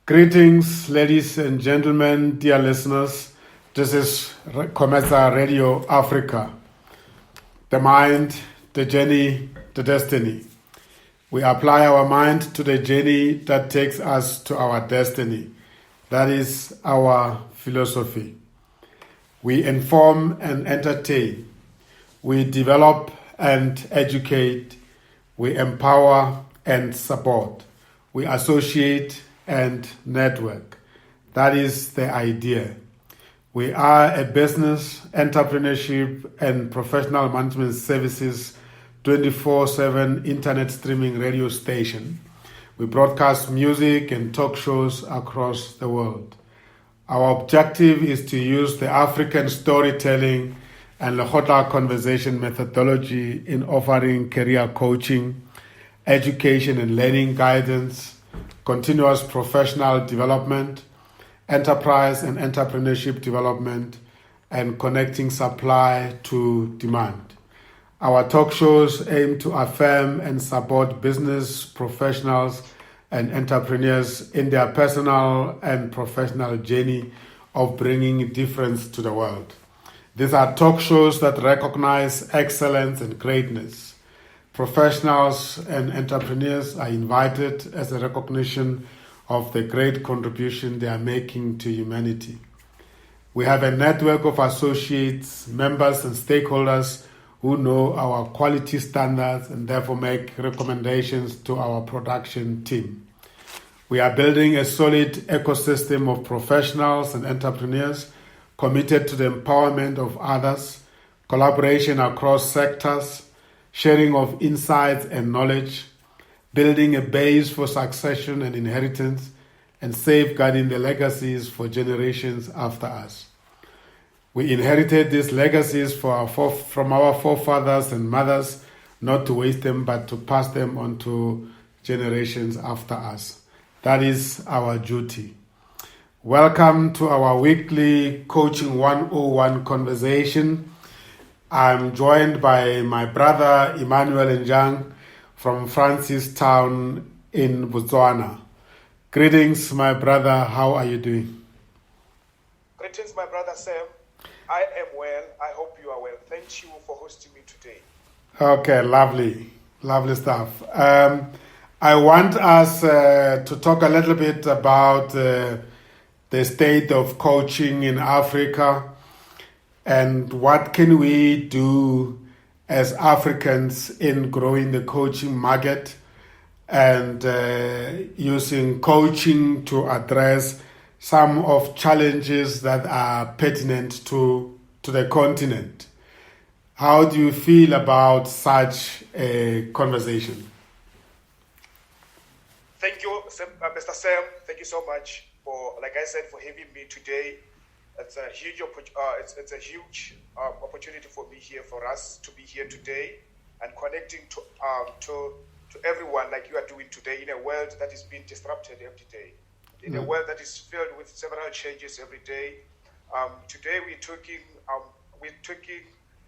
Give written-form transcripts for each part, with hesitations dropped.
Greetings, ladies and gentlemen, dear listeners. This is Comesa Radio Africa. The mind, the journey, the destiny. We apply our mind to the journey that takes us to our destiny. That is our philosophy. We inform and entertain. We develop and educate. We empower and support. We associate and network. That is the idea. We are a business, entrepreneurship, and professional management services 24/7 internet streaming radio station. We broadcast music and talk shows across the world. Our objective is to use the African storytelling and Lekgotla conversation methodology in offering career coaching, education and learning guidance, continuous professional development, enterprise and entrepreneurship development, and connecting supply to demand. Our talk shows aim to affirm and support business professionals and entrepreneurs in their personal and professional journey of bringing difference to the world. These are talk shows that recognize excellence and greatness. Professionals and entrepreneurs are invited as a recognition of the great contribution they are making to humanity. We have a network of associates, members, and stakeholders who know our quality standards and therefore make recommendations to our production team. We are building a solid ecosystem of professionals and entrepreneurs committed to the empowerment of others, collaboration across sectors, sharing of insights and knowledge, building a base for succession and inheritance, and safeguarding the legacies for generations after us. We inherited these legacies from our forefathers and mothers, not to waste them, but to pass them on to generations after us. That is our duty. Welcome to our weekly Coaching 101 conversation. I'm joined by my brother Emmanuel Njang from Francistown in Botswana. Greetings, my brother. How are you doing? Greetings, my brother Sam. I am well. I hope you are well. Thank you for hosting me today. Okay, lovely. Lovely stuff. I want us to talk a little bit about the state of coaching in Africa and what can we do as Africans in growing the coaching market and using coaching to address some of challenges that are pertinent to the continent. How do you feel about such a conversation? Thank you, Mr. Sam. Thank you so much for, like I said, for having me today. It's a huge opportunity for me here, for us to be here today and connecting to everyone like you are doing today in a world that is being disrupted every day, in a world that is filled with several changes every day. Today we're talking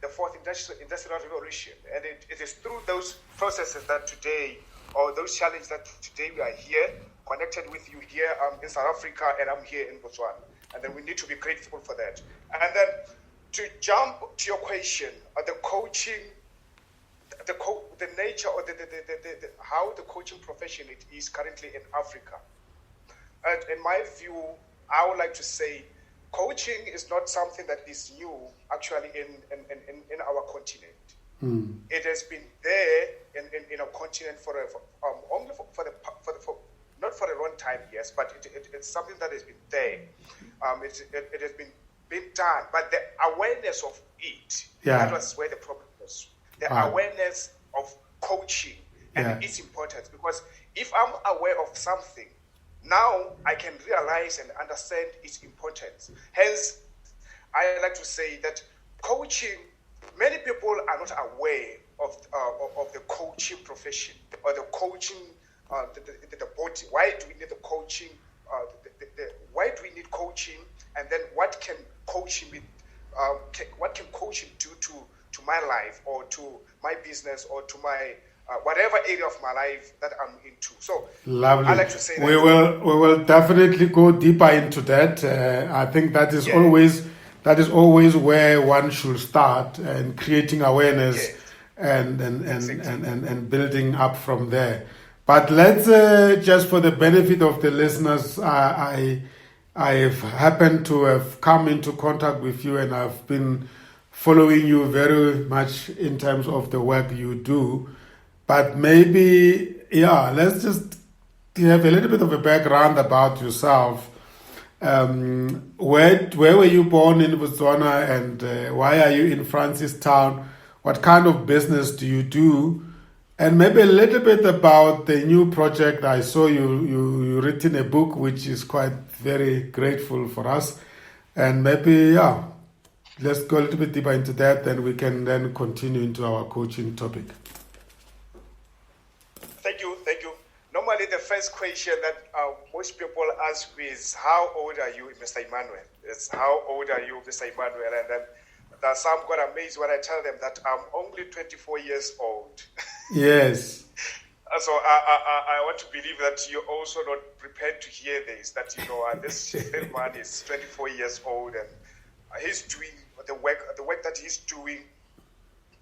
the fourth industrial revolution, and it is through those processes that today, or those challenges that today we are here, connected with you here in South Africa, and I'm here in Botswana. And then we need to be grateful for that. And then to jump to your question, the coaching, the nature or the how the coaching profession it is currently in Africa. And in my view, I would like to say coaching is not something that is new actually in our continent. It has been there in our continent for not for a long time, yes, but it's something that has been there. It has been done, but the awareness of it, that was where the problem was. The awareness of coaching, and it's important because if I'm aware of something, now I can realize and understand its importance. Hence, I like to say that coaching, many people are not aware of the coaching profession or the coaching, the body. Why do we need the coaching? Why do we need coaching? And then what can coaching be? What can coaching do to my life or to my business or to my whatever area of my life that I'm into. So Lovely. I like to say we will definitely go deeper into that. I think that is always where one should start, and creating awareness and building up from there. But let's just for the benefit of the listeners, I've happened to have come into contact with you, and I've been following you very much in terms of the work you do. But maybe, let's just have a little bit of a background about yourself. Where were you born in Botswana, and why are you in Francistown? What kind of business do you do? And maybe a little bit about the new project. I saw you written a book, which is quite very grateful for us. And maybe, let's go a little bit deeper into that, then we can then continue into our coaching topic. Thank you. Normally, the first question that most people ask me is, how old are you, Mr. Emmanuel? It's how old are you, Mr. Emmanuel? And then some got amazed when I tell them that I'm only 24 years old. Yes. So I want to believe that you're also not prepared to hear this, that, this man is 24 years old, and he's doing the work that he's doing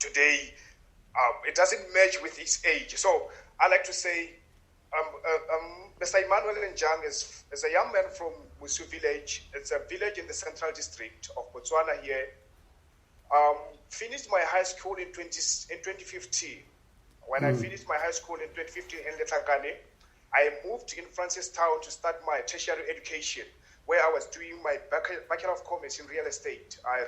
today. It doesn't match with his age. So I like to say, Mr. Emmanuel Njang is a young man from Musu village. It's a village in the central district of Botswana here. Finished my high school in 2015. When I finished my high school in 2015 in Letlakane, I moved in Francistown to start my tertiary education, where I was doing my Bachelor of Commerce in real estate. I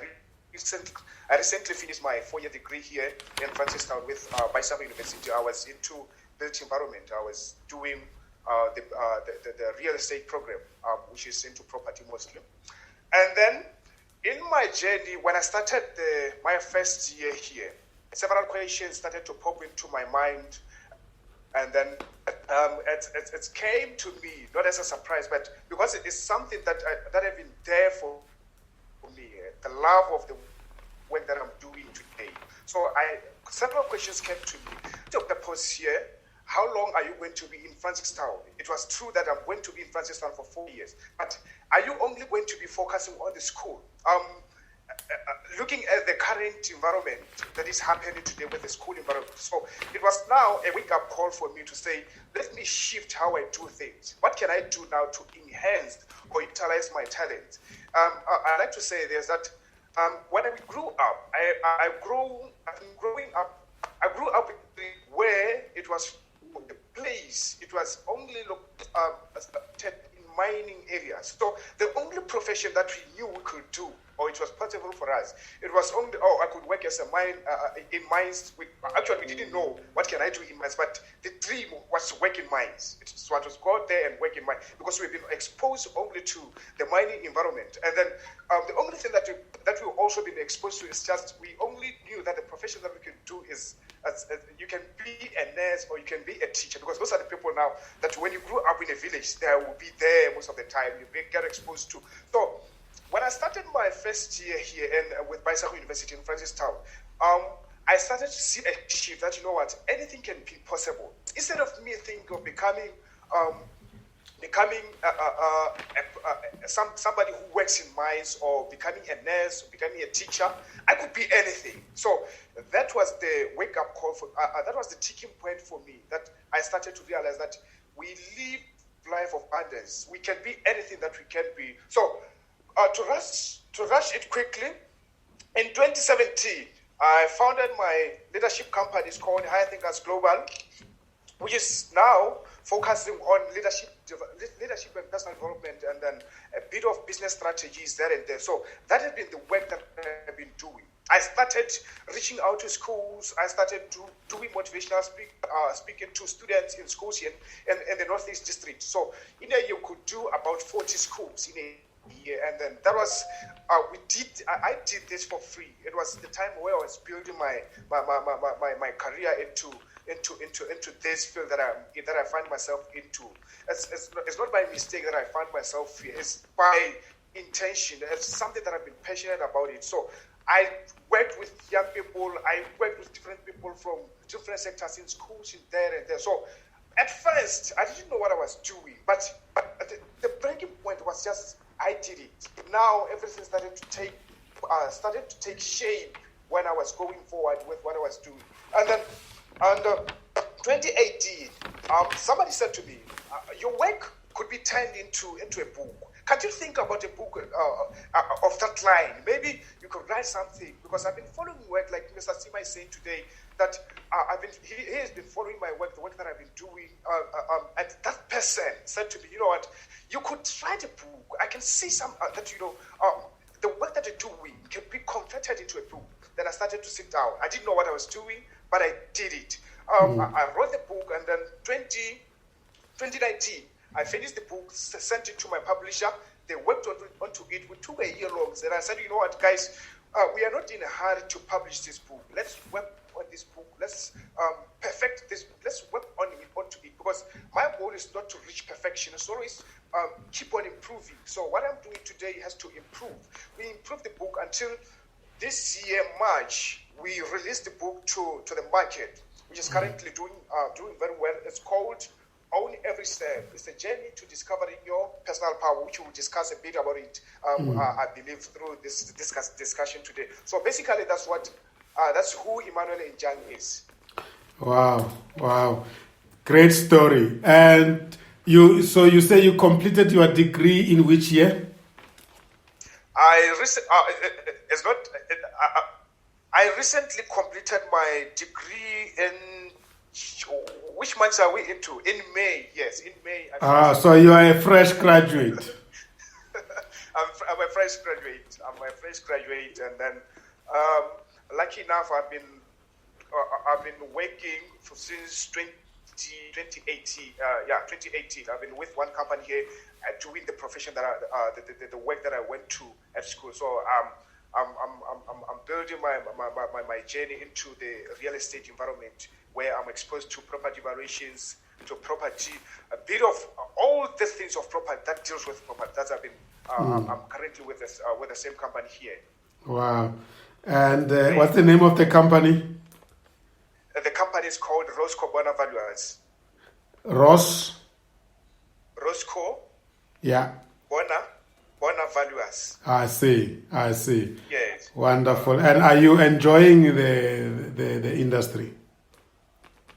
recently finished my 4-year degree here in Francistown with Botswana University. I was into built environment. I was doing the real estate program, which is into property mostly. And then in my journey, when I started my first year here, several questions started to pop into my mind. And then it came to me, not as a surprise, but because it is something that have been there for me, the love of the work that I'm doing today. So several questions came to me. Dr. Post here, how long are you going to be in Francistown? It was true that I'm going to be in Francistown for 4 years, but are you only going to be focusing on the school? Looking at the current environment that is happening today with the school environment. So it was now a wake-up call for me to say, let me shift how I do things. What can I do now to enhance or utilize my talents? I like to say there's that when I grew up, I grew up where it was the place, it was only in mining areas. So the only profession that we knew we could do, or it was possible for us, it was only, I could work as a mine, in mines. Actually, we didn't know what can I do in mines, but the dream was to work in mines. So I was go there and work in mines, because we've been exposed only to the mining environment. And then the only thing that we've also been exposed to is just, we only knew that the profession that we could do is, you can be a nurse or you can be a teacher, because those are the people now that when you grew up in a village, they will be there most of the time, you get exposed to. So when I started my first year here with Botswana University in Francistown, I started to see a shift that, you know what, anything can be possible. Instead of me thinking of becoming somebody who works in mines, or becoming a nurse, or becoming a teacher, I could be anything. So that was the wake-up call that was the tipping point for me, that I started to realize that we live life of abundance. We can be anything that we can be. So to rush it quickly, in 2017, I founded my leadership company. It's called High Thinkers Global, which is now focusing on leadership and personal development, and then a bit of business strategies there and there. So that has been the work that I've been doing. I started reaching out to schools. I started doing motivational speaking to students in schools here in the Northeast District. So in a year, you could do about 40 schools in a year. And then that was, I did this for free. It was the time where I was building my career into this field that I find myself into. It's not by mistake that I find myself here. It's by intention. It's something that I've been passionate about it. So I worked with young people. I worked with different people from different sectors in schools, in there and there. So at first, I didn't know what I was doing. But the breaking point was just, I did it. Now everything started to take shape when I was going forward with what I was doing. And then, 2018, somebody said to me, your work could be turned into a book. Can't you think about a book of that line? Maybe you could write something, because I've been following work, like Mr. Sima is saying today, that he has been following my work, the work that I've been doing, and that person said to me, you know what, you could write a book. I can see some, that, the work that you're doing can be converted into a book. Then I started to sit down. I didn't know what I was doing, but I did it. I wrote the book, and then 2019, I finished the book, sent it to my publisher. They worked onto it. We took a year long. Then I said, you know what, guys, we are not in a hurry to publish this book. Let's work on this book. Let's perfect this. Let's work onto it, because my goal is not to reach perfection. It's always keep on improving. So what I'm doing today has to improve. We improved the book until this year, March. We released the book to the market, which is currently doing very well. It's called Own Every Step. It's a journey to discovering your personal power, which we will discuss a bit about it, I believe, through this discussion today. So basically, that's who Emmanuel Njang is. Wow. Great story. And you say you completed your degree in which year? I recently completed my degree in, which months are we into? In May, yes, in May. So you are a fresh graduate. I'm a fresh graduate, and then, lucky enough, I've been working since 2018. 2018. I've been with one company here, doing the profession that the work that I went to at school. So I'm building my journey into the real estate environment, where I'm exposed to property valuations, to property, a bit of all the things of property that deals with property. That's I've been. I'm currently with the same company here. Wow! And what's the name of the company? The company is called Roscoe Bona Valuers. Roscoe. Yeah. Bona Valuers. I see. Yes. Wonderful. And are you enjoying the industry?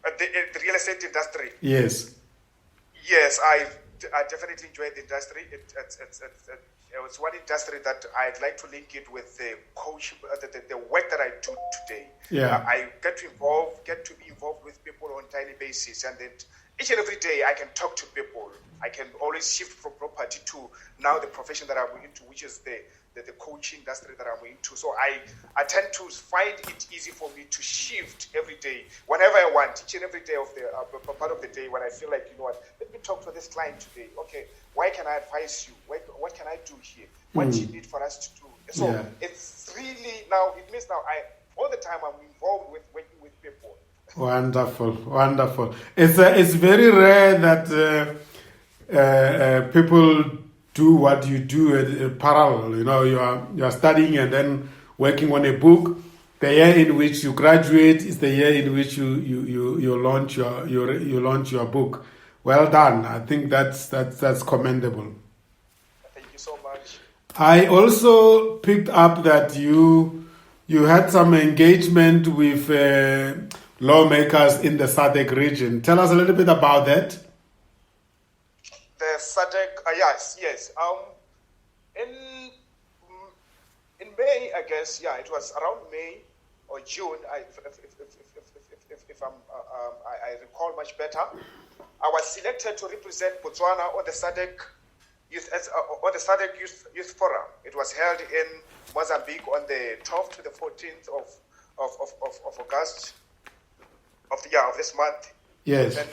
The real estate industry. Yes. Yes, I definitely enjoy the industry. It's one industry that I'd like to link it with the coach, the work that I do today. Yeah. I get to be involved with people on a daily basis, and then each and every day I can talk to people. I can always shift from property to now the profession that I'm into, which is the coaching industry that I'm into. So I tend to find it easy for me to shift every day, whenever I want, each and every day of the part of the day, when I feel like, you know what, let me talk to this client today. Okay, why can I advise you? What can I do here? What do you need for us to do? So It's really now, it means now all the time I'm involved with working with people. Wonderful. It's very rare that people do what you do parallel. You know, you are studying and then working on a book. The year in which you graduate is the year in which you launch your book. Well done. I think that's commendable. Thank you so much. I also picked up that you had some engagement with lawmakers in the SADC region. Tell us a little bit about that. The SADC, yes. In May, I guess, it was around May or June. If I recall much better, I was selected to represent Botswana on the SADC Youth Forum. It was held in Mozambique on the 12th to the 14th of August of this month. Yes. And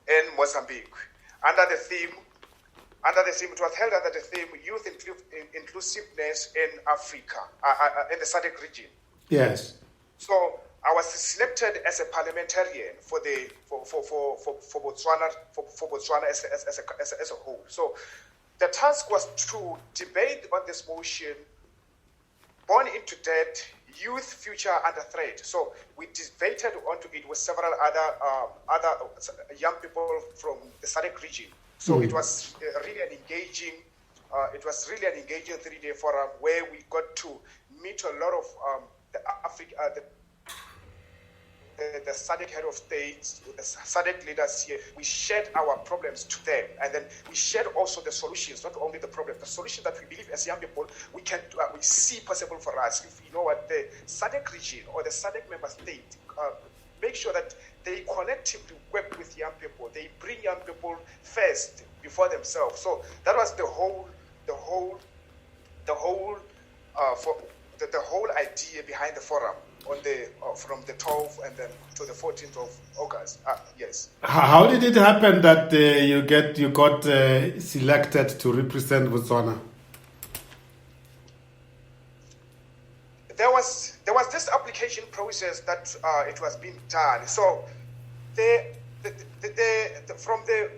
in Mozambique, under the theme, it was held under the theme Youth Inclusiveness in Africa, in the SADC region. Yes. So I was selected as a parliamentarian for Botswana as a whole. So the task was to debate on this motion, born into debt, youth future under threat. So we debated onto it with several other young people from the SADC region. So it was really an engaging. It was really an engaging 3-day forum where we got to meet a lot of the SADC head of states, the SADC leaders here. We shared our problems to them, and then we shared also the solutions, not only the problem, the solution that we believe as young people we can we see possible for us. If you know what the SADC region or the SADC member state make sure that they collectively work with young people. They bring young people first before themselves. So that was the whole idea behind the forum on the from the 12th and then to the 14th of August. Yes. How did it happen that you got selected to represent Botswana? There was this application process that it was being done. So from the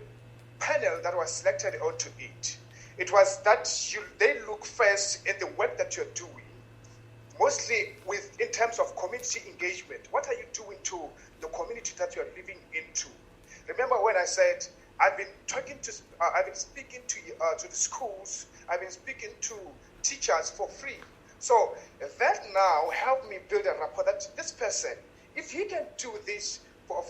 panel that was selected onto it, it was that they look first in the work that you're doing, mostly in terms of community engagement. What are you doing to the community that you're living into? Remember when I said I've been speaking to the schools, I've been speaking to teachers for free. So that now helped me build a rapport that this person, if he can do this for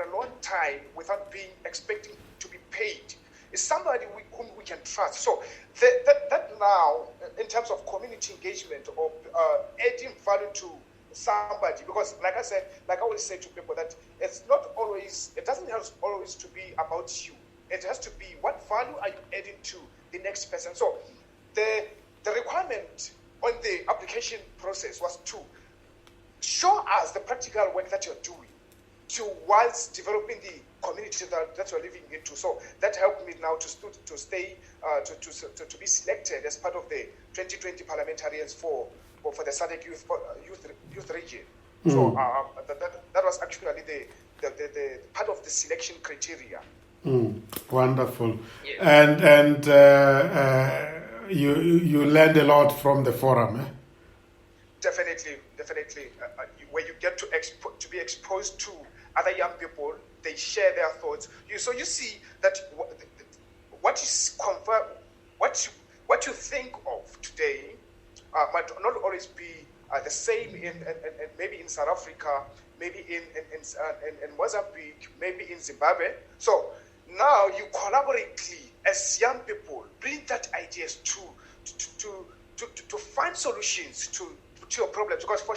a long time without expecting to be paid, is somebody whom we can trust. So that now, in terms of community engagement or adding value to somebody, because like I said, like I always say to people, that it doesn't have always to be about you. It has to be what value are you adding to the next person. So the requirement on the application process was to show us the practical work that you're doing whilst developing the community that you're living into. So that helped me now to be selected as part of the 2020 parliamentarians for the SADC youth region. So that was actually the part of the selection criteria. Wonderful. Yeah. And you learned a lot from the forum. Eh? Definitely. Where you get to be exposed to other young people, they share their thoughts. So you see that what you think of today might not always be the same in maybe in South Africa, maybe in Mozambique, maybe in Zimbabwe. So now you collaborately as young people bring that ideas to find solutions to your problems, because for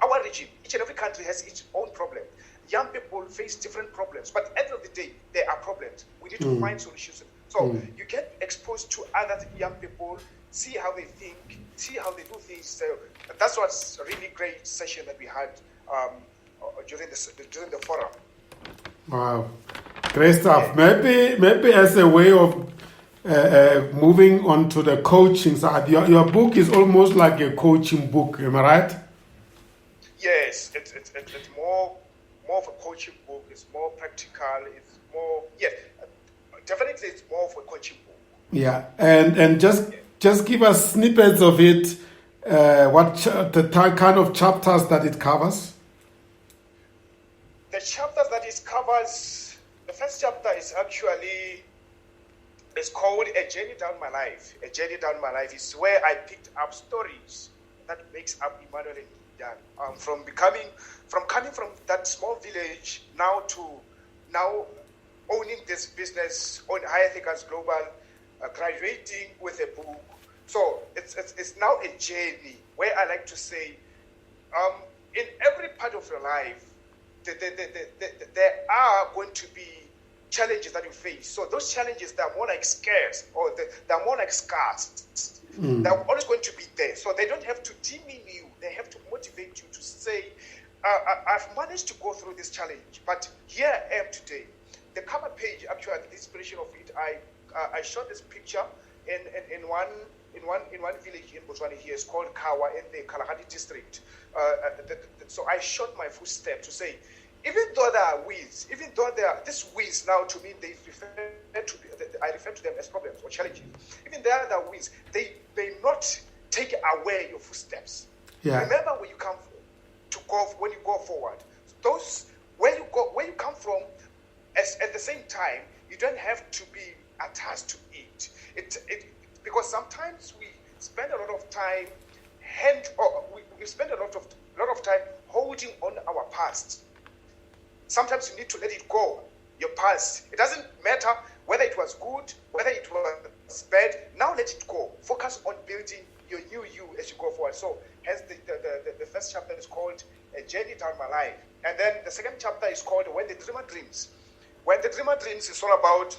our region, each and every country has its own problem. Young people face different problems, but at the end of the day, there are problems. We need to find solutions. So you get exposed to other young people, see how they think, see how they do things. So that's what's a really great session that we had during the forum. Wow, great stuff. Yeah. Maybe as a way of moving on to the coaching side, your book is almost like a coaching book. Am I right? Yes, it's more of a coaching book. It's more practical. It's more, definitely it's more of a coaching book. Yeah, and just give us snippets of it. The kind of chapters that it covers. The chapters that it covers. The first chapter is actually. It's called A Journey Down My Life. A Journey Down My Life is where I picked up stories that makes up Emmanuel Njang. From coming from that small village now owning this business on Higher Thinkers Global, graduating with a book. So it's now a journey where I like to say, in every part of your life, there are going to be challenges that you face. So those challenges, they're more like scarce, or they're more like scars. They're always going to be there. So they don't have to demean you. They have to motivate you to say, I've managed to go through this challenge, but here I am today. The cover page, actually, the inspiration of it, I shot this picture in one village in Botswana here. It's called Kawa in the Kalahari district. So I shot my footsteps to say, even though there are weeds, these weeds now to me, I refer to them as problems or challenges. Even there are weeds, they may not take away your footsteps. Yeah. Remember where you come from when you go forward. Those where you come from, at the same time, you don't have to be attached to it. Because sometimes we spend a lot of time we spend a lot of time holding on our past. Sometimes you need to let it go. Your past. It doesn't matter whether it was good, whether it was bad. Now let it go. Focus on building your new you as you go forward. So hence the first chapter is called A Journey Down My Life. And then the second chapter is called When the Dreamer Dreams. When the Dreamer Dreams is all about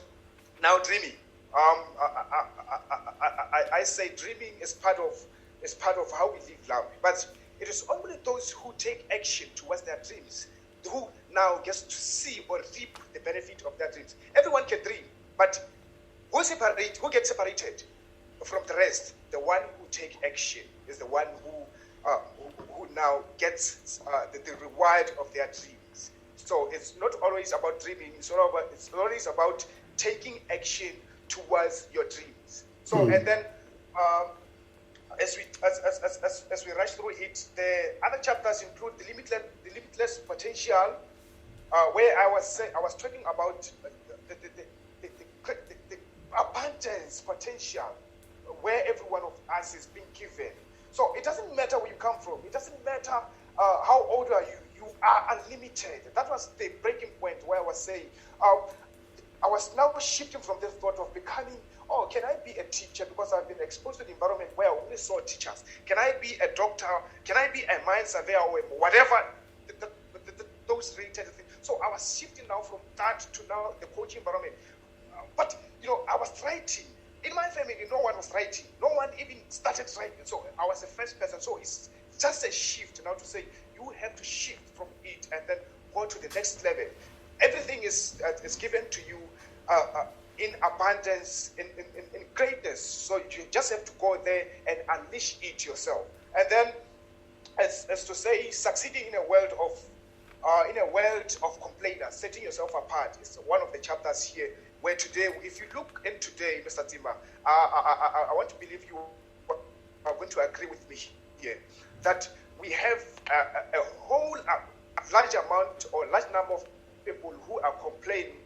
now dreaming. I say dreaming is part of how we live life. But it is only those who take action towards their dreams who now gets to see or reap the benefit of their dreams. Everyone can dream, but who gets separated from the rest? The one who take action is the one who now gets the reward of their dreams. So it's not always about dreaming. It's always about taking action towards your dreams. So and then as we rush through it, the other chapters include the limitless potential, where I was talking about the abundance potential, where every one of us is being given. So it doesn't matter where you come from. It doesn't matter how old are you. You are unlimited. That was the breaking point where I was saying, I was now shifting from this thought of becoming, can I be a teacher? Because I've been exposed to the environment where I only saw teachers. Can I be a doctor? Can I be a mine surveyor or whatever? Those related things. So I was shifting now from that to now the coaching environment. But, I was writing. In my family, no one was writing. No one even started writing. So I was the first person. So it's just a shift now to say you have to shift from it and then go to the next level. Everything is given to you in abundance, in greatness. So you just have to go there and unleash it yourself. And then, as to say, succeeding in a world of complainers, setting yourself apart is one of the chapters here. Where today, if you look in today, Mr. Tima, I want to believe you are going to agree with me here that we have a large amount or large number of people who are complaining,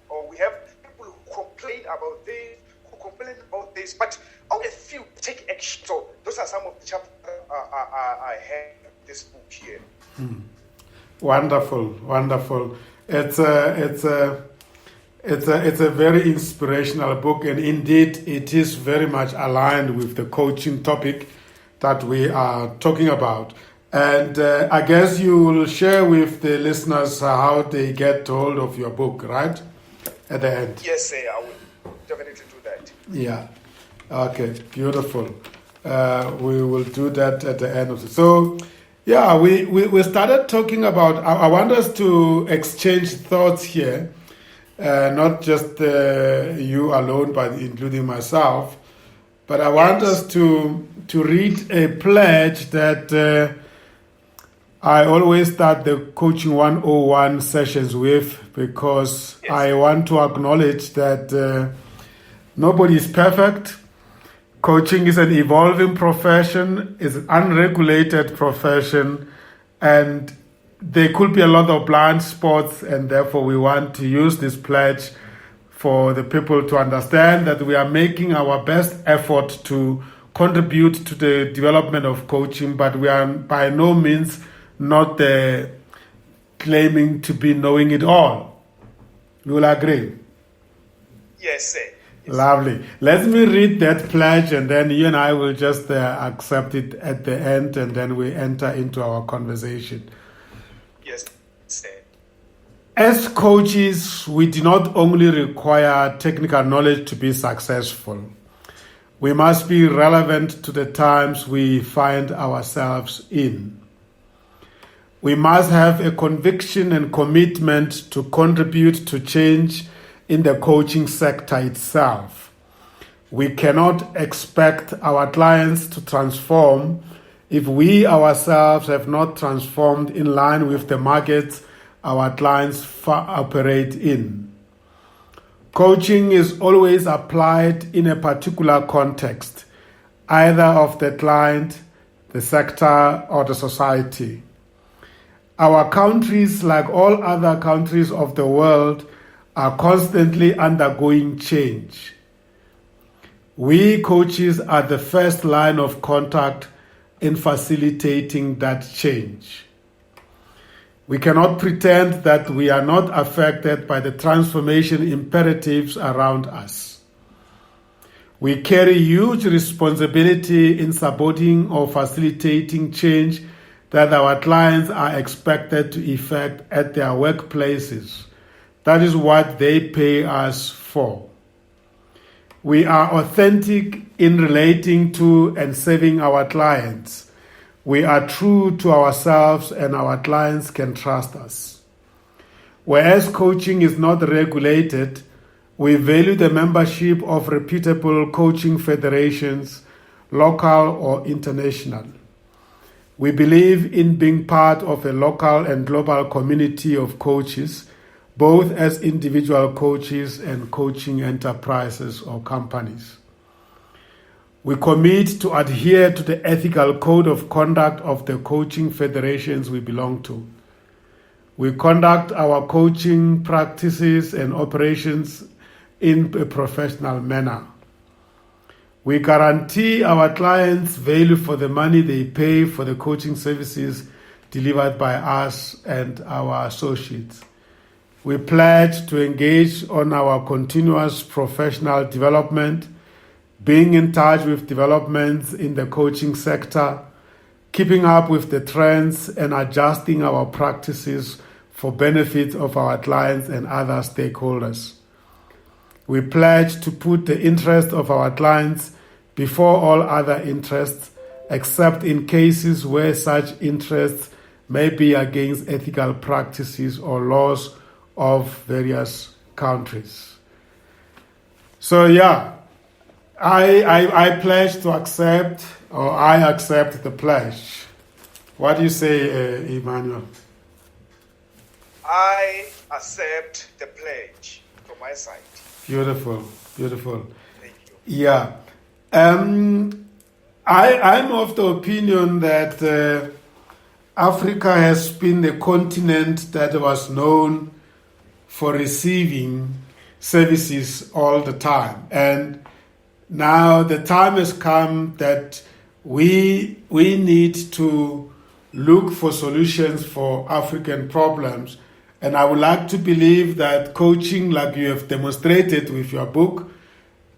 or we have people who complain about this, but only a few take action. So those are some of the chapters I have in this book here. Wonderful. It's a very inspirational book, and indeed it is very much aligned with the coaching topic that we are talking about. And I guess you will share with the listeners how they get hold of your book, right? At the end. Yes, sir, I will definitely do that. Yeah. Okay, beautiful. We will do that at the end of it. So, yeah, we started talking about, I want us to exchange thoughts here. Not just you alone, but including myself. But I want us to read a pledge that I always start the Coaching 101 sessions with, because I want to acknowledge that nobody is perfect. Coaching is an evolving profession, it's an unregulated profession, and there could be a lot of blind spots, and therefore we want to use this pledge for the people to understand that we are making our best effort to contribute to the development of coaching, but we are by no means not claiming to be knowing it all. You will agree? Yes, sir. Yes. Lovely. Let me read that pledge, and then you and I will just accept it at the end, and then we enter into our conversation. Yes, sir. As coaches, we do not only require technical knowledge to be successful. We must be relevant to the times we find ourselves in. We must have a conviction and commitment to contribute to change in the coaching sector itself. We cannot expect our clients to transform if we ourselves have not transformed in line with the markets our clients operate in. Coaching is always applied in a particular context. either of the client, the sector, or the society. Our countries, like all other countries of the world, are constantly undergoing change. We coaches are the first line of contact in facilitating that change. We cannot pretend that we are not affected by the transformation imperatives around us. We carry huge responsibility in supporting or facilitating change that our clients are expected to effect at their workplaces. That is what they pay us for. We are authentic in relating to and serving our clients. We are true to ourselves and our clients can trust us. Whereas coaching is not regulated, we value the membership of reputable coaching federations, local or international. We believe in being part of a local and global community of coaches, both as individual coaches and coaching enterprises or companies. We commit to adhere to the ethical code of conduct of the coaching federations we belong to. We conduct our coaching practices and operations in a professional manner. We guarantee our clients value for the money they pay for the coaching services delivered by us and our associates. We pledge to engage on our continuous professional development, being in touch with developments in the coaching sector, keeping up with the trends and adjusting our practices for benefit of our clients and other stakeholders. We pledge to put the interest of our clients before all other interests, except in cases where such interests may be against ethical practices or laws of various countries. So I pledge to accept, or I accept the pledge. What do you say, Emmanuel? I accept the pledge from my side. Beautiful, beautiful. Thank you. Yeah. I'm of the opinion that Africa has been the continent that was known for receiving services all the time. And now the time has come that we need to look for solutions for African problems. And I would like to believe that coaching, like you have demonstrated with your book,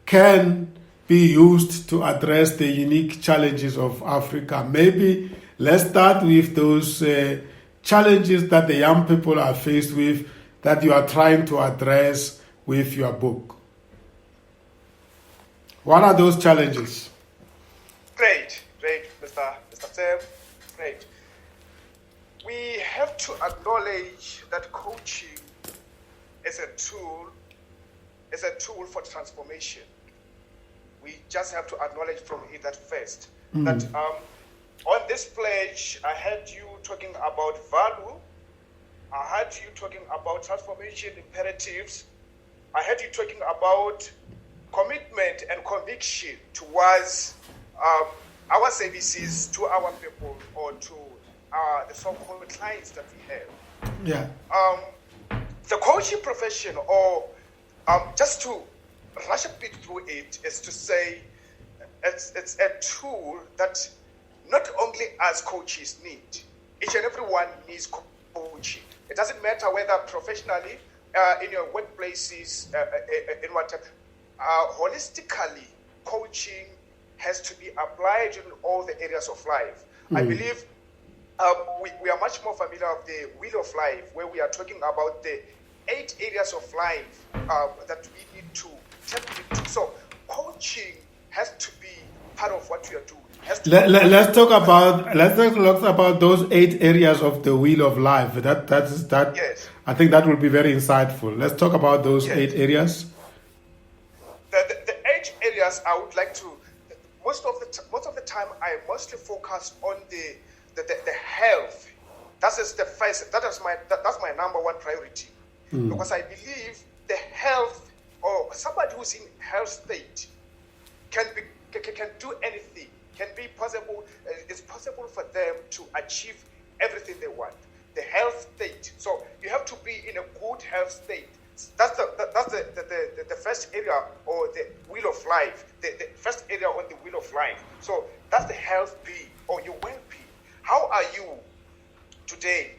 can be used to address the unique challenges of Africa. Maybe let's start with those challenges that the young people are faced with that you are trying to address with your book. What are those challenges? Great, Mr. Sam. Great. We have to acknowledge that coaching is a tool for transformation. We just have to acknowledge from it that first. That on this pledge, I heard you talking about value. I heard you talking about transformation imperatives. I heard you talking about commitment and conviction towards our services to our people or to the so-called clients that we have. Yeah. The coaching profession, or just to rush a bit through it, is to say it's a tool that not only us coaches need. Each and everyone needs coaching. It doesn't matter whether professionally, in your workplaces, in whatever. Holistically, coaching has to be applied in all the areas of life. I believe we are much more familiar with the wheel of life, where we are talking about the 8 areas of life that we need to tap into. So coaching has to be part of what we are doing. Let's talk about those 8 areas of the wheel of life. That. Yes. I think that will be very insightful. Let's talk about those 8 areas. The 8 areas I would like to. Most of the time, I mostly focus on the health. That's my number one priority, because I believe the health, or somebody who's in health state can be can do anything, can be possible. It's possible for them to achieve everything they want. The health state. So you have to be in a good health state. That's the first area, or the wheel of life. The first area on the wheel of life. So that's the health being, or your well-being. How are you today?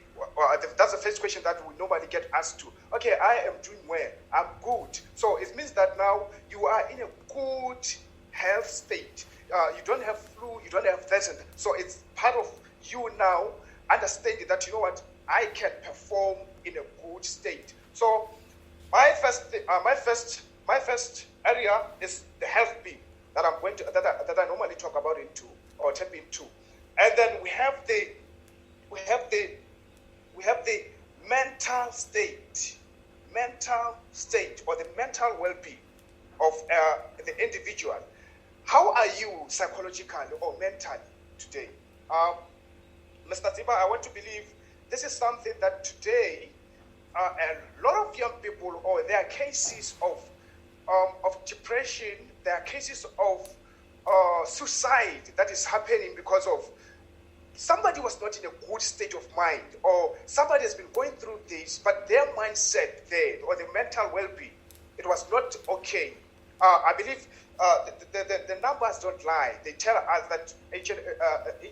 That's the first question that we normally get asked to. Okay, I am doing well. I'm good. So it means that now you are in a good health state. You don't have flu. You don't have pleasant. So it's part of you now understanding that, you know what, I can perform in a good state. So my first area is the health being that I'm going to that I normally talk about into, or tap into, and then we have the mental state, or the mental well-being of the individual. How are you psychologically or mentally today? Mr. Tiba, I want to believe this is something that today a lot of young people, or there are cases of depression, there are cases of suicide that is happening because of somebody was not in a good state of mind, or somebody has been going through this, but their mindset there, or the mental well-being, it was not okay. I believe the numbers don't lie. They tell us that each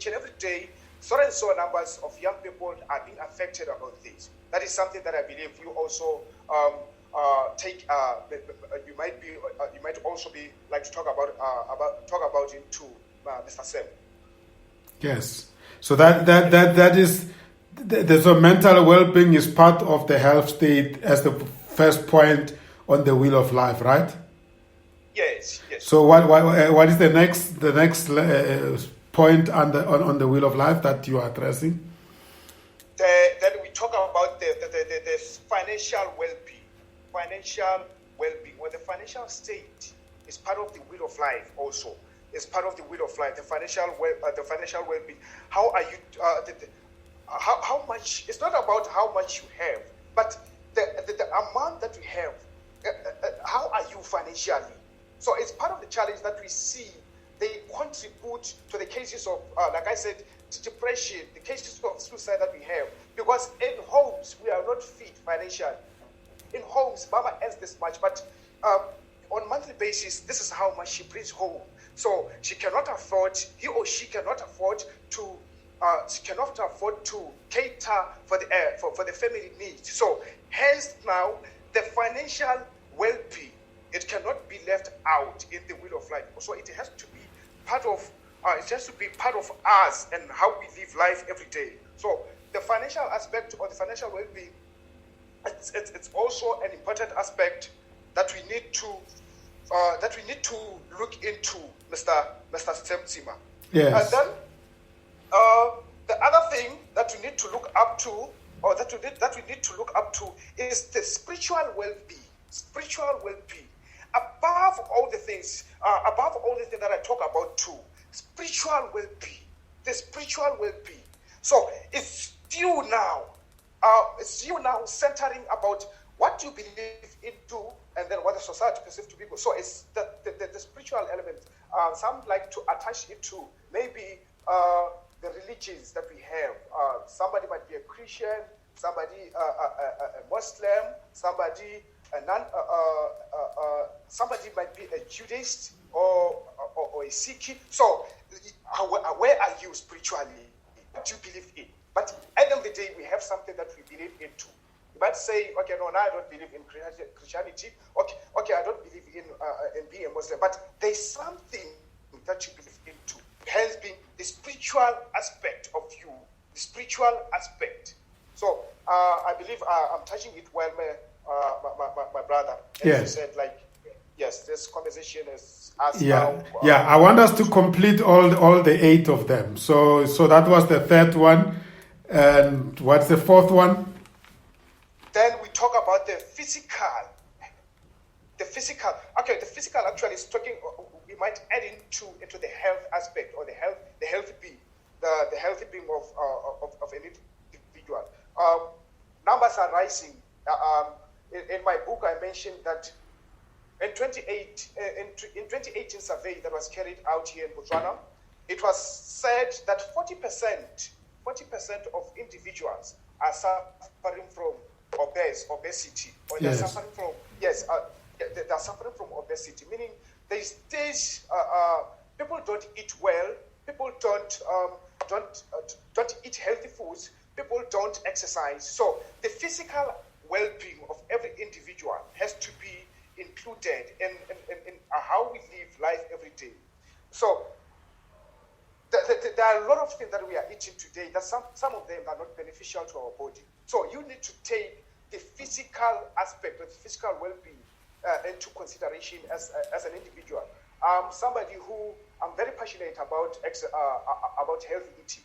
and every day, so and so numbers of young people are being affected about this. That is something that I believe you also take. You might also be like to talk about into Mr. Sam. Yes. So that is so mental well-being is part of the health state as the first point on the wheel of life, right? Yes. So what is the next point on the wheel of life that you are addressing? Then we talk about the financial well-being, or the financial state is part of the wheel of life also. It's part of the wheel of life. The financial well-being. How are you? How much? It's not about how much you have, but the amount that you have. How are you financially? So it's part of the challenge that we see. They contribute to the cases of, like I said, depression, the cases of suicide that we have. Because in homes, we are not fit financially. In homes, Mama earns this much, but on a monthly basis, this is how much she brings home. So she cannot afford, he or she cannot afford to cater for the family needs. So hence now, the financial well-being, it cannot be left out in the wheel of life. So it has to be part of us and how we live life every day. So the financial aspect, or the financial well-being, it's also an important aspect that we need to look into, Mr. Semtsima. Yes. And then the other thing that we need to look up to, or that we need to look up to, is the spiritual well-being. Spiritual well-being. Above all the things that I talk about too, spiritual well-being. The spiritual well-being. So it's you now centering about what you believe into, and then what the society perceives to be good. So it's the spiritual element. Some like to attach it to maybe the religions that we have. Somebody might be a Christian, somebody a Muslim, somebody somebody might be a Judaist or a Sikh. So where are you spiritually? What do you believe in? But at the end of the day, we have something that we believe into. You might say, okay, no, I don't believe in Christianity. Okay, I don't believe in being a Muslim. But there's something that you believe into. Hence, being the spiritual aspect of you, the spiritual aspect. So I believe I'm touching it well, my brother. As yes. You said, yes, this conversation is us now. Yeah, I want us to complete all the 8 of them. So that was the third one. And what's the fourth one? Then we talk about the physical. Okay, the physical actually is talking. We might add into the health aspect, or the healthy being, the healthy being of an individual. Numbers are rising. In my book, I mentioned that in 2018 survey that was carried out here in Botswana, it was said that 40% of individuals are suffering from obesity, or they're suffering from they're suffering from obesity, meaning there's people don't eat well, people don't eat healthy foods, people don't exercise. So the physical well-being of every individual has to be included in how we live life every day. So there are a lot of things that we are eating today that some of them are not beneficial to our body. So you need to take the physical aspect of the physical well-being into consideration as an individual. Somebody who I'm very passionate about healthy eating.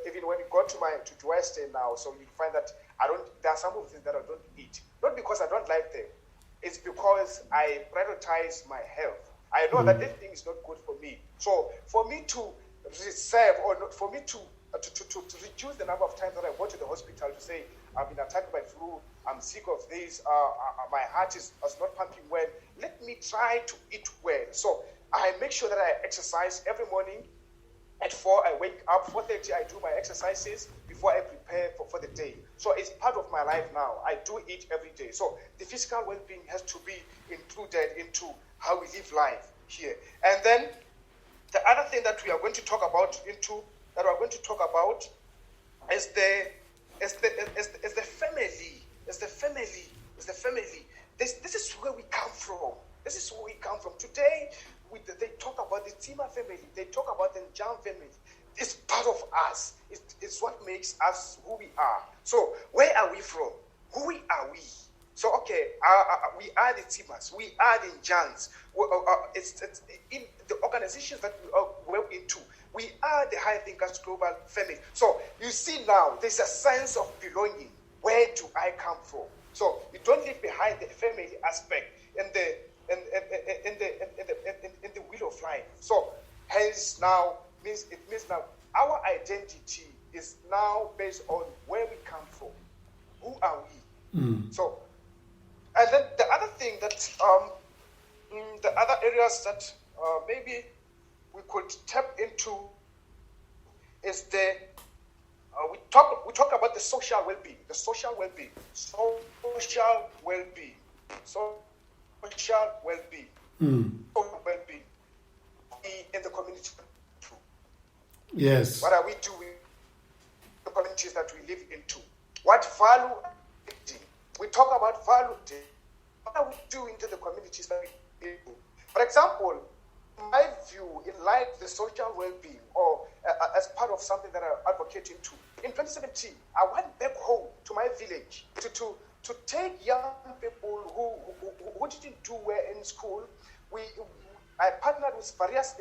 Even when you go to Western now, so you find that there are some of the things that I don't eat. Not because I don't like them, it's because I prioritize my health. I know that this thing is not good for me. So for me to reserve, or not, for me to reduce the number of times that I go to the hospital to say, I've been attacked by flu, I'm sick of this, my heart is not pumping well, let me try to eat well. So I make sure that I exercise every morning. At 4, I wake up. 4:30, I do my exercises before I prepare for the day. So it's part of my life now. I do it every day. So the physical well-being has to be included into how we live life here. And then the other thing that we are going to talk about is the family. This is where we come from. Today, they talk about the Tima family. They talk about the Njang family. It's part of us. It's what makes us who we are. So where are we from? Who are we? So okay, we are the Timas. We are the Njangs. It's in the organizations that we are well into. We are the High Thinkers Global family. So you see now, there's a sense of belonging. Where do I come from? So you don't leave behind the family aspect in the wheel of life. So hence now it means now our identity is now based on where we come from. Who are we? So, and then the other thing that the other areas that maybe we could tap into is we talk about the social well-being. Social well-being in the community too. Yes. What are we doing in the communities that we live into? What value? We talk about value. What are we doing to the communities that we live in? For example, my view in life, the social well-being, or as part of something that I advocate into. In 2017, I went back home to my village to take young people who didn't do well in school. I partnered with various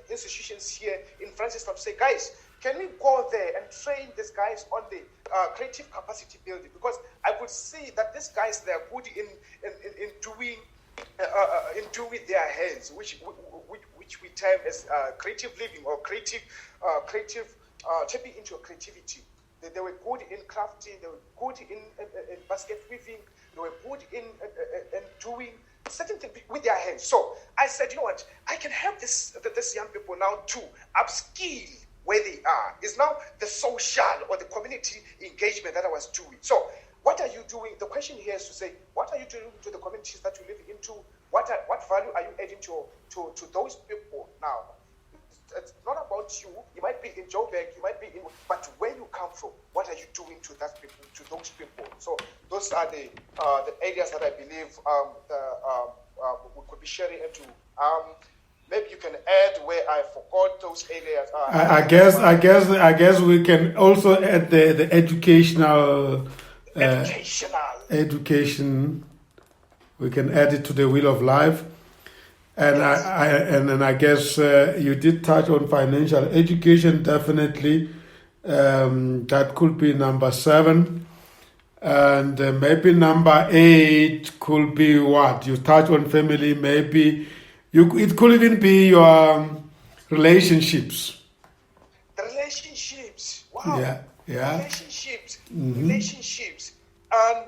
institutions here in Francistown to say, guys, can we go there and train these guys on the creative capacity building? Because I could see that these guys, they're good in doing with their hands, which we term as creative living or creative tapping into creativity. They were good in crafting, they were good in basket weaving, they were good in doing certain things with their hands. So I said, you know what, I can help this young people now to upskill where they are. It's now the social or the community engagement that I was doing. So what are you doing? The question here is to say, what are you doing to the communities that you live into? What value are you adding to those people now? It's not about you. You might be in Joburg, you might be in, but where you come from, what are you doing to those people? So those are the areas that I believe we could be sharing into. Maybe you can add where I forgot those areas. I guess we can also add the educational. Education. We can add it to the wheel of life. And yes. I guess you did touch on financial education, definitely. That could be number 7. And maybe number 8 could be what? You touch on family, maybe. It could even be your relationships. The relationships. Wow. Yeah. Relationships. Mm-hmm. Relationships. And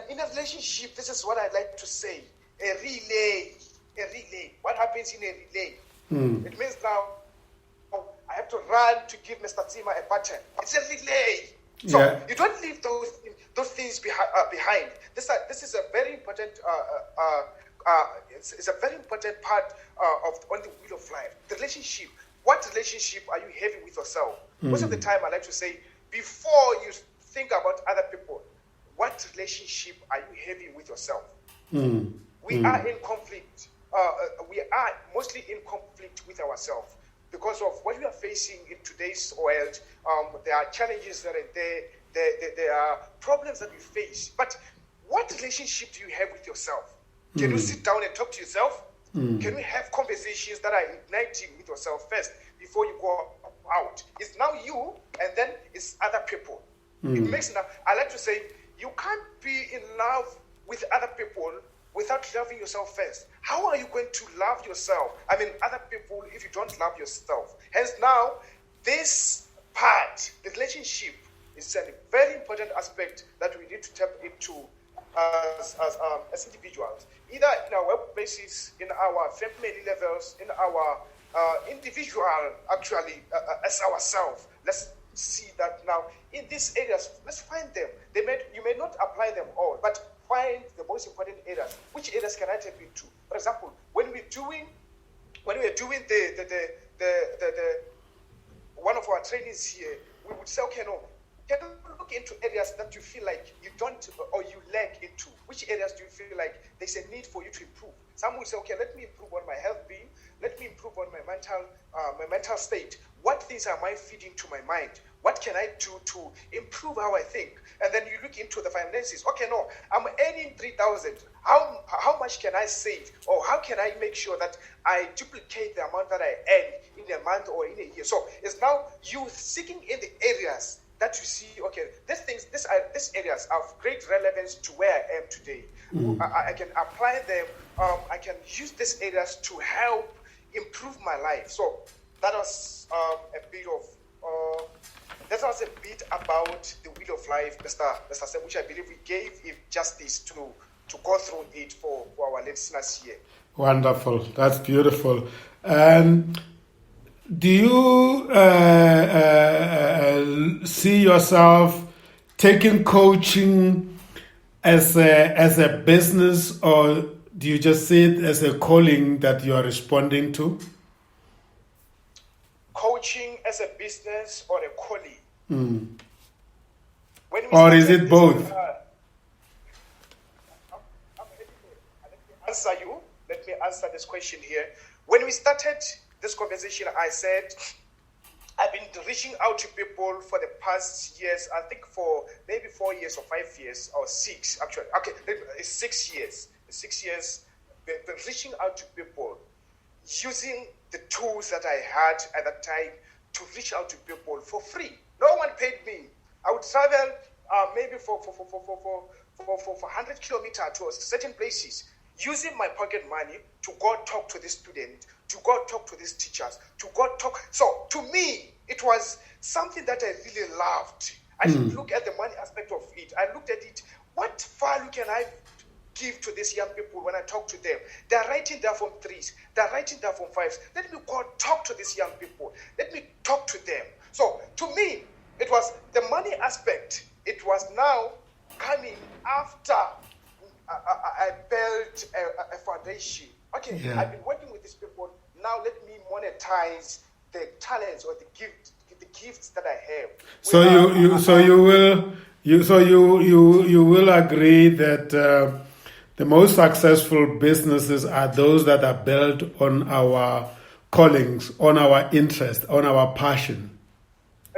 in a relationship, this is what I like to say, a relay. What happens in a relay? It means now I have to run to give Mr. Tima a button. It's a relay. So you don't leave those things behind. This is a very important. It's a very important part on the wheel of life. The relationship. What relationship are you having with yourself? Most of the time, I like to say, before you think about other people, what relationship are you having with yourself? We are in conflict. We are mostly in conflict with ourselves because of what we are facing in today's world. There are challenges that are there. There are problems that we face. But what relationship do you have with yourself? Can you sit down and talk to yourself? Can we have conversations that are igniting with yourself first before you go out? It's now you, and then it's other people. It makes now. I like to say you can't be in love with other people without loving yourself first. How are you going to love yourself? I mean, other people, if you don't love yourself. Hence now, this part, the relationship, is a very important aspect that we need to tap into as individuals, either in our workplaces, in our family levels, in our individual, actually, as ourselves. Let's see that now. In these areas, let's find them. You may not apply them all, but find the most important areas. Which areas can I tap into? For example, when we're doing the one of our trainings here, we would say, okay, no, can you look into areas that you feel like you don't or you lack into? Which areas do you feel like there's a need for you to improve? Some will say, okay, let me improve on my health being. Let me improve on my mental state. What things am I feeding to my mind? What can I do to improve how I think? And then you look into the finances. Okay, no, I'm earning 3,000. How much can I save? Or how can I make sure that I duplicate the amount that I earn in a month or in a year? So it's now you seeking in the areas that you see, okay, these areas are of great relevance to where I am today. I can apply them. I can use these areas to help improve my life. So that was a bit about the wheel of life, Mr. Sam, which I believe we gave it justice to go through it for our listeners here. Wonderful. That's beautiful. Do you see yourself taking coaching as a business, or do you just see it as a calling that you are responding to? Coaching as a business or a calling? Or is it both? Let me answer this question here. When we started this conversation, I said I've been reaching out to people for the past years, I think for maybe 4 years or 5 years or 6 actually. Okay, it's 6 years. 6 years, been reaching out to people using the tools that I had at that time to reach out to people for free. No one paid me. I would travel maybe for 100 kilometers to certain places, using my pocket money to go talk to this student, to go talk to these teachers, to go talk. So to me, it was something that I really loved. I didn't look at the money aspect of it. I looked at it, what value can I give to these young people when I talk to them? They're writing down from 3s. They're writing down from 5s. Let me go talk to these young people. Let me talk to them. So to me, it was the money aspect. It was now coming after I built a foundation. Okay, yeah. I've been working with these people. Now let me monetize the talents or the gifts that I have. You will agree that the most successful businesses are those that are built on our callings, on our interest, on our passion.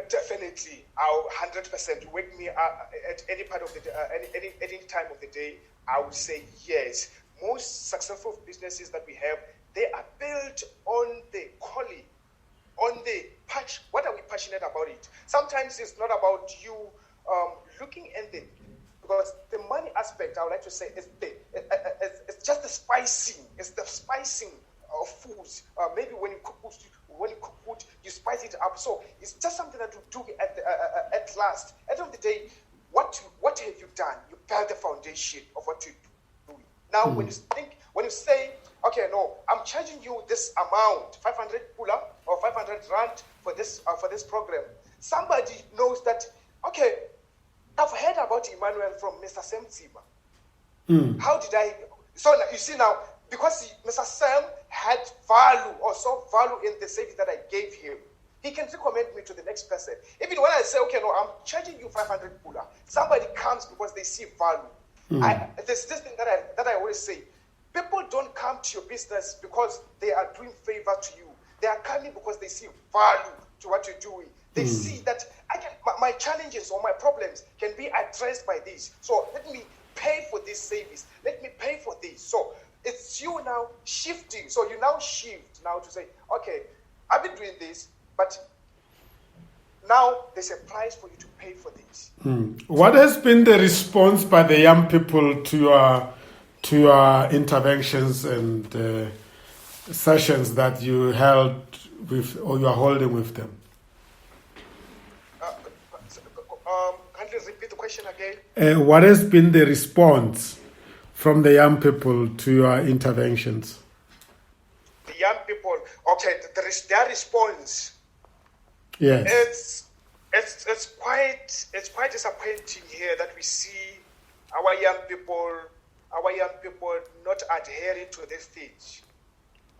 Definitely, I'll 100% wake me up at any part of the any time of the day. I would say yes. Most successful businesses that we have, they are built on the calling, on the passion. What are we passionate about it? Sometimes it's not about you looking at the, because the money aspect, I would like to say, is it's just the spicing. It's the spicing of foods. Maybe when you cook food, you spice it up. So it's just something that you do at last. At the end of the day, what have you done? You build the foundation of what you're doing. Now, when you say, okay, no, I'm charging you this amount, 500 pula or 500 rand for this program. Somebody knows that, okay, I've heard about Emmanuel from Mr. Sam Tsiba. How did I? So you see now, because Mr. Sam had value or saw value in the service that I gave him, he can recommend me to the next person. Even when I say, okay, no, I'm charging you 500 pula, somebody comes because they see value. There's this thing that I always say. People don't come to your business because they are doing favor to you. They are coming because they see value to what you're doing. They see that my challenges or my problems can be addressed by this. So let me pay for this service. Let me pay for this. So it's you now shifting. So you now shift now to say, okay, I've been doing this, but now there's a price for you to pay for this. What has been the response by the young people to your interventions and sessions that you held with or you are holding with them? Can you repeat the question again? What has been the response from the young people to your interventions? The young people, okay, their response. Yes. It's quite disappointing here that we see our young people not adhering to this stage.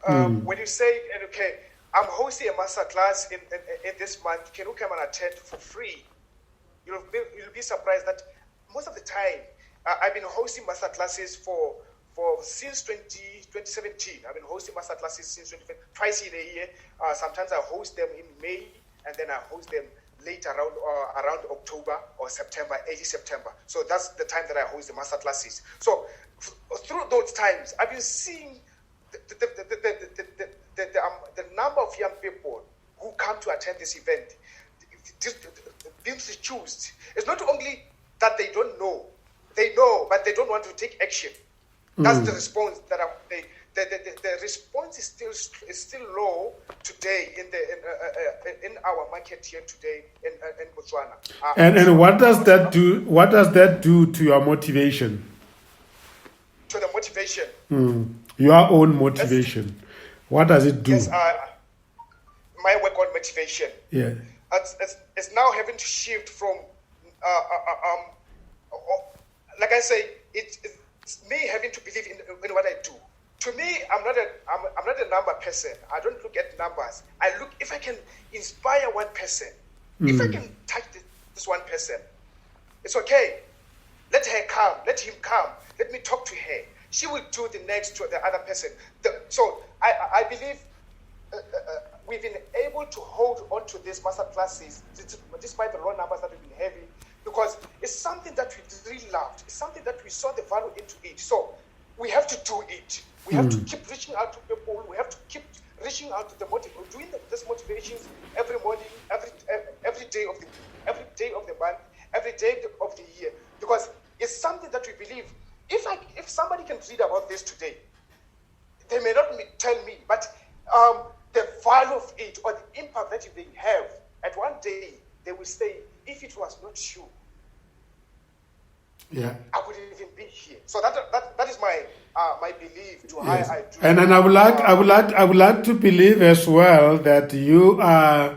When you say, okay, I'm hosting a master class in this month, can you come and attend for free? You'll be surprised that most of the time, I've been hosting master classes since 2017. I've been hosting master classes since 2017, twice in a year. Sometimes I host them in May, and then I host them late around October or September, early September. So that's the time that I host the master classes. So through those times, I've been seeing the number of young people who come to attend this event being reduced. It's not only that they don't know, they know, but they don't want to take action. That's the response that the response is still low today in our market here today in Botswana. And what does that do? What does that do to your motivation? To the motivation. Your own motivation. What does it do? Yes, my work on motivation. Yeah. It's now having to shift from, like I say, it's me having to believe in what I do. To me, I'm not a number person. I don't look at numbers. I look if I can inspire one person. If I can touch this one person, it's okay. Let her come. Let him come. Let me talk to her. She will do the next to the other person. So I believe we've been able to hold on to these master classes despite the low numbers that we've been having, because it's something that we really loved. It's something that we saw the value into it. So we have to do it. We have to keep reaching out to people. We have to keep reaching out to doing these motivations every morning, every day of the month, every day of the year, because it's something that we believe. If somebody can read about this today, they may not tell me, but the value of it or the impact that they have, at one day they will say, if it was not you, I wouldn't even be here. So that is my belief to how I do. And then I would like to believe as well that you are.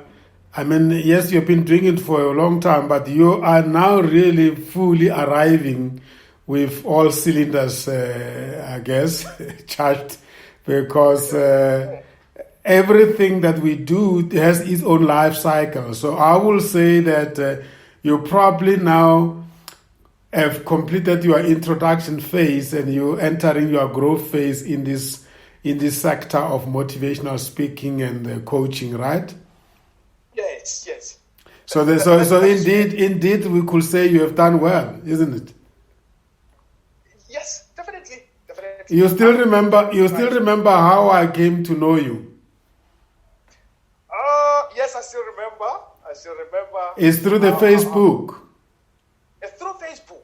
I mean, yes, you've been doing it for a long time, but you are now really fully arriving with all cylinders, I guess, charged, because everything that we do has its own life cycle. So I will say that you probably now have completed your introduction phase and you're entering your growth phase in this sector of motivational speaking and coaching, right? Yes. So indeed, we could say you have done well, isn't it? Yes, definitely. You still remember how I came to know you? Yes, I still remember. It's through the Facebook. It's through Facebook.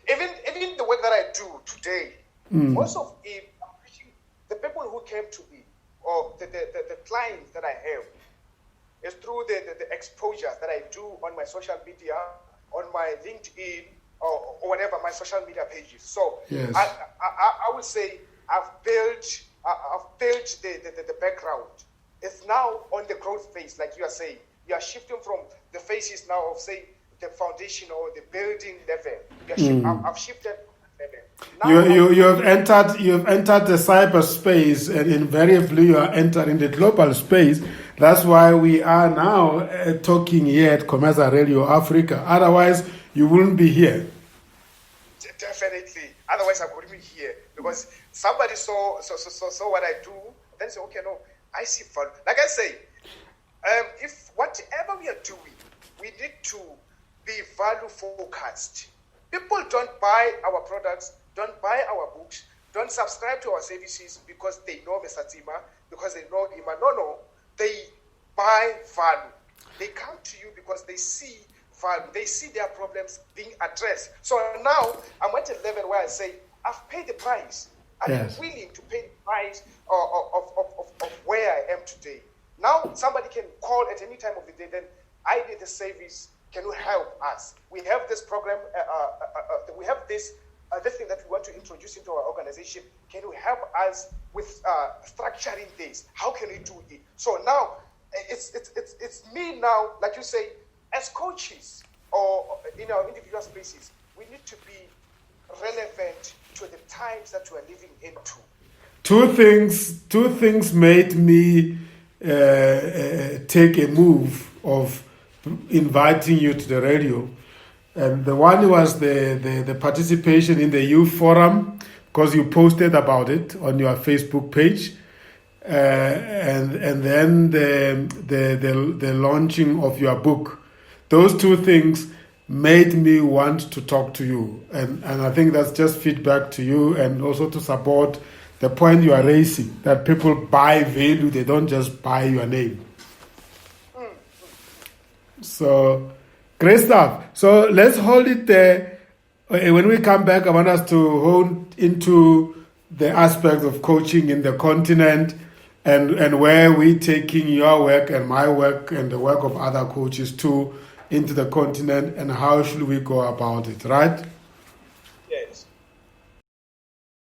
Even the work that I do today, most of it, the people who came to me, or the clients that I have, is through the exposure that I do on my social media, on my LinkedIn, or whatever, my social media pages. So yes. I would say I've built the background. It's now on the growth phase, like you are saying. You are shifting from the phases now of, say, the foundation or the building level. I've shifted level. You have entered the cyberspace, and invariably you are entering the global space. That's why we are now talking here at Commercial Radio Africa. Otherwise, you wouldn't be here. Definitely. Otherwise, I wouldn't be here, because somebody saw what I do, then say, okay, no, I see value. Like I say, if whatever we are doing, we need to be value focused. People don't buy our products, don't buy our books, don't subscribe to our services because they know Mr. Tima, because they know Ima. No. They buy value. They come to you because they see value. They see their problems being addressed. So now I'm at a level where I say, I've paid the price. I'm willing to pay the price of where I am today. Now somebody can call at any time of the day, then I need the service. Can you help us? We have this program, we have this thing that we want to introduce into our organization. Can you help us with structuring this? How can we do it? So now it's me now, like you say, as coaches or in our individual spaces, we need to be relevant to the times that we are living into. Two things made me take a move of inviting you to the radio. And the one was the participation in the youth forum, because you posted about it on your Facebook page, and then the launching of your book. Those two things made me want to talk to you, and I think that's just feedback to you, and also to support the point you are raising, that people buy value, they don't just buy your name. So, great stuff. So let's hold it there. When we come back, I want us to hone into the aspect of coaching in the continent, and where we're taking your work and my work and the work of other coaches too into the continent, and how should we go about it, right?